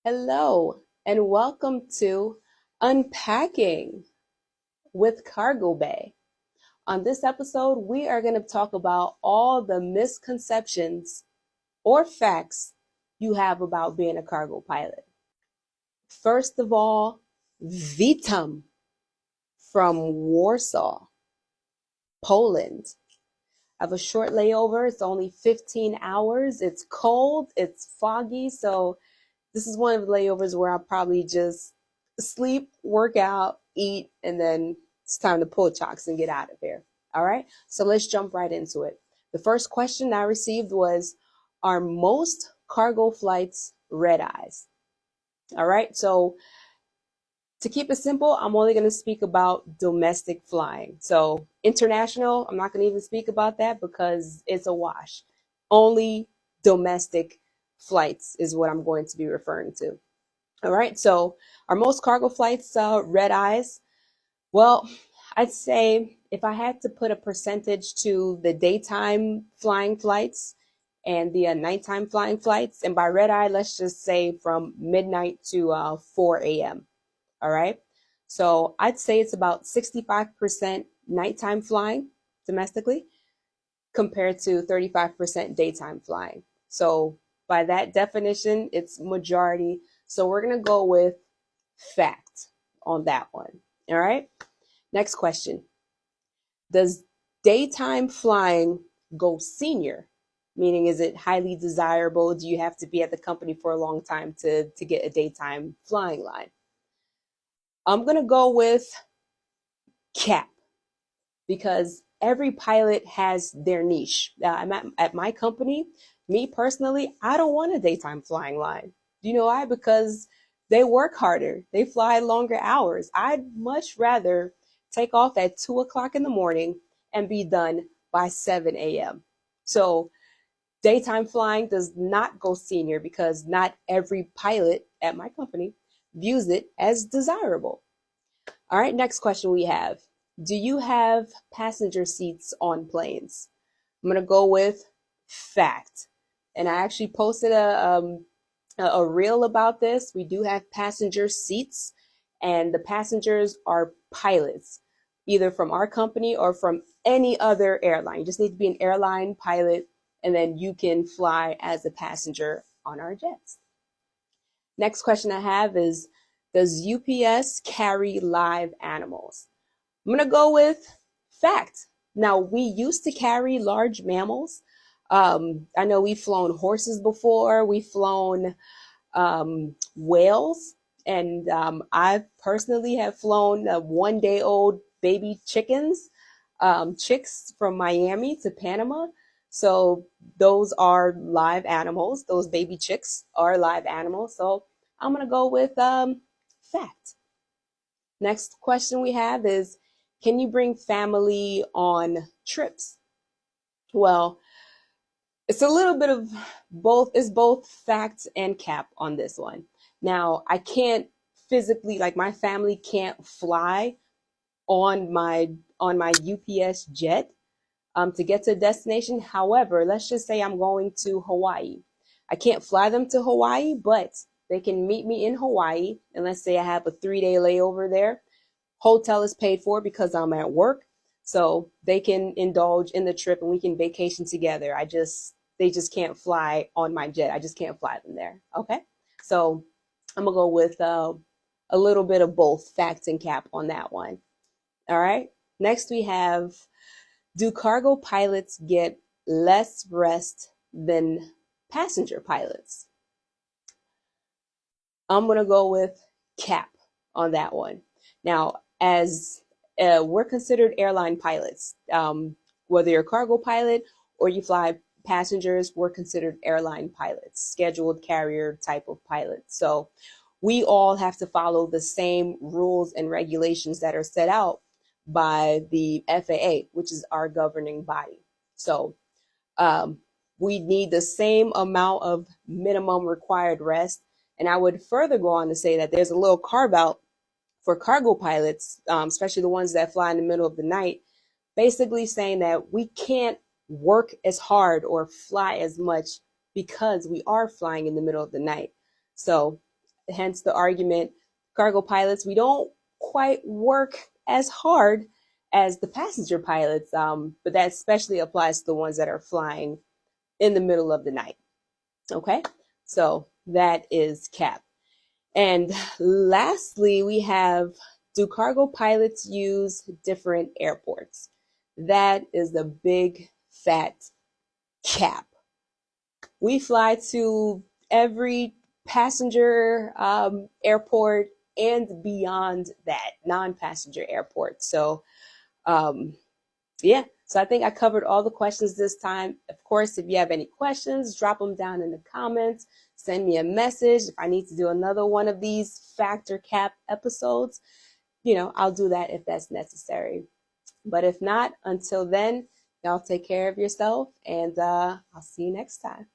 Hello, and welcome to Unpacking with Cargo Bay. On this episode, we are going to talk about all the misconceptions or facts you have about being a cargo pilot. First of all, Witam from Warsaw, Poland. I have a short layover. It's only 15 hours. It's cold, it's foggy, so this is one of the layovers where I'll probably just sleep, work out, eat, and then it's time to pull chocks and get out of here. All right, so let's jump right into it. The first question I received was, are most cargo flights red eyes? All right, so to keep it simple, I'm only going to speak about domestic flying. So international, I'm not going to even speak about that because it's a wash. Only domestic flights is what I'm going to be referring to. All right, so are most cargo flights red eyes? Well, I'd say if I had to put a percentage to the daytime flying flights and the nighttime flying flights, and by red eye, let's just say from midnight to 4 a.m. All right. So I'd say it's about 65% nighttime flying domestically compared to 35% daytime flying. So by that definition, it's majority. So we're going to go with fact on that one. All right. Next question. Does daytime flying go senior? Meaning, is it highly desirable? Do you have to be at the company for a long time to get a daytime flying line? I'm going to go with cap because every pilot has their niche. I'm at my company. Me personally, I don't want a daytime flying line. Do you know why? Because they work harder. They fly longer hours. I'd much rather take off at 2 o'clock in the morning and be done by 7 a.m. So daytime flying does not go senior because not every pilot at my company views it as desirable. All right, next question we have. Do you have passenger seats on planes? I'm going to go with fact. And I actually posted a reel about this. We do have passenger seats, and the passengers are pilots, either from our company or from any other airline. You just need to be an airline pilot, and then you can fly as a passenger on our jets. Next question I have is, does UPS carry live animals? I'm going to go with fact. Now, we used to carry large mammals. I know we've flown horses before, we've flown whales, and I personally have flown 1 day old baby chicks from Miami to Panama. So those are live animals. Those baby chicks are live animals. So I'm going to go with fact. Next question we have is, can you bring family on trips? Well, it's a little bit of both. It's both fact and cap on this one. Now, I can't physically, like my family can't fly on my UPS jet to get to a destination. However, let's just say I'm going to Hawaii. I can't fly them to Hawaii, but they can meet me in Hawaii. And let's say I have a 3-day layover there. Hotel is paid for because I'm at work. So they can indulge in the trip and we can vacation together. They just can't fly on my jet. I just can't fly them there. Okay. So I'm going to go with a little bit of both fact and cap on that one. All right. Next we have, do cargo pilots get less rest than passenger pilots? I'm going to go with cap on that one. Now, as we're considered airline pilots, whether you're a cargo pilot or you fly passengers, we're considered airline pilots, scheduled carrier type of pilots. So we all have to follow the same rules and regulations that are set out by the FAA, which is our governing body. So we need the same amount of minimum required rest. And I would further go on to say that there's a little carve out for cargo pilots, especially the ones that fly in the middle of the night, basically saying that we can't work as hard or fly as much because we are flying in the middle of the night. So hence the argument, cargo pilots, we don't quite work as hard as the passenger pilots, but that especially applies to the ones that are flying in the middle of the night. Okay, so that is cap. And lastly, we have, do cargo pilots use different airports? That is the big fat cap. We fly to every passenger airport and beyond that, non-passenger airport. So yeah, so I think I covered all the questions this time. Of course, if you have any questions, drop them down in the comments. Send me a message. If I need to do another one of these factor cap episodes, I'll do that if that's necessary. But if not, until then, y'all take care of yourself, and I'll see you next time.